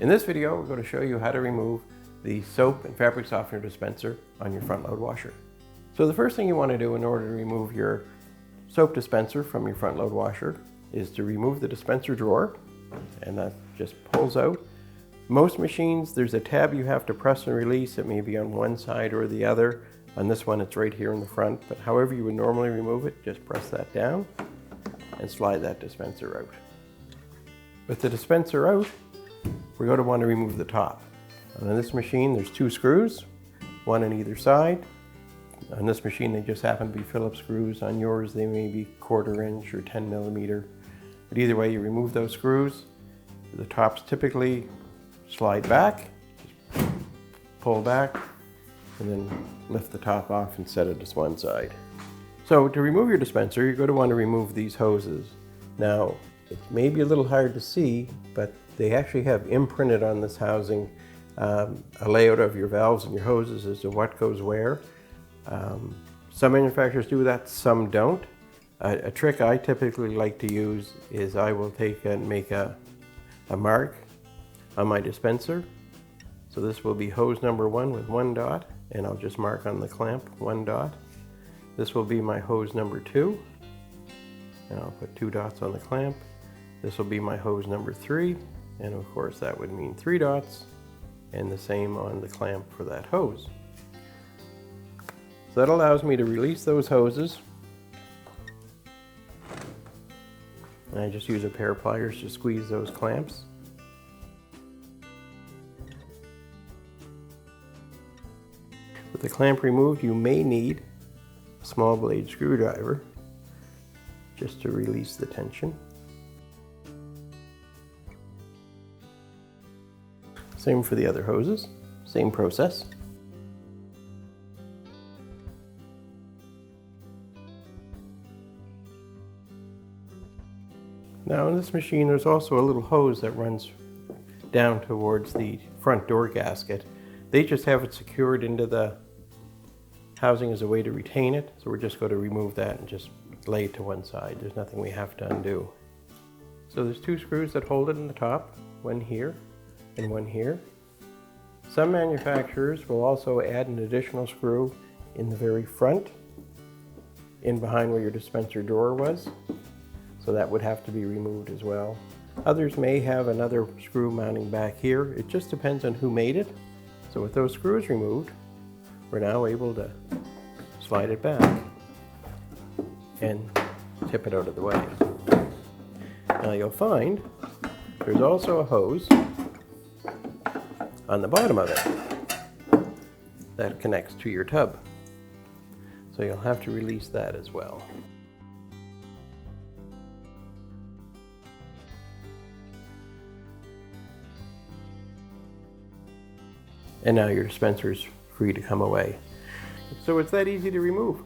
In this video, we're going to show you how to remove the soap and fabric softener dispenser on your front load washer. So the first thing you want to do in order to remove your soap dispenser from your front load washer is to remove the dispenser drawer, and that just pulls out. Most machines, there's a tab you have to press and release. It may be on one side or the other. On this one, it's right here in the front, but however you would normally remove it, just press that down and slide that dispenser out. With the dispenser out, we're going to want to remove the top. On this machine, there's 2 screws, one on either side. On this machine, they just happen to be Phillips screws. On yours, they may be 1/4 inch or 10 millimeter. But either way, you remove those screws. The tops typically slide back, just pull back, and then lift the top off and set it to one side. So to remove your dispenser, you're going to want to remove these hoses. Now, it may be a little hard to see, but they actually have imprinted on this housing a layout of your valves and your hoses as to what goes where. Some manufacturers do that, some don't. A trick I typically like to use is I will take and make a mark on my dispenser. So this will be hose number 1 with 1 dot, and I'll just mark on the clamp 1 dot. This will be my hose number 2, and I'll put 2 dots on the clamp. This will be my hose number 3, and of course that would mean 3 dots, and the same on the clamp for that hose. So that allows me to release those hoses. And I just use a pair of pliers to squeeze those clamps. With the clamp removed, you may need a small blade screwdriver just to release the tension. Same for the other hoses, same process. Now in this machine, there's also a little hose that runs down towards the front door gasket. They just have it secured into the housing as a way to retain it, so we're just going to remove that and just lay it to one side. There's nothing we have to undo. So there's 2 screws that hold it in the top, one here and one here. Some manufacturers will also add an additional screw in the very front, in behind where your dispenser drawer was. So that would have to be removed as well. Others may have another screw mounting back here. It just depends on who made it. So with those screws removed, we're now able to slide it back and tip it out of the way. Now you'll find there's also a hose on the bottom of it that connects to your tub. So you'll have to release that as well. And now your dispenser is free to come away. So it's that easy to remove.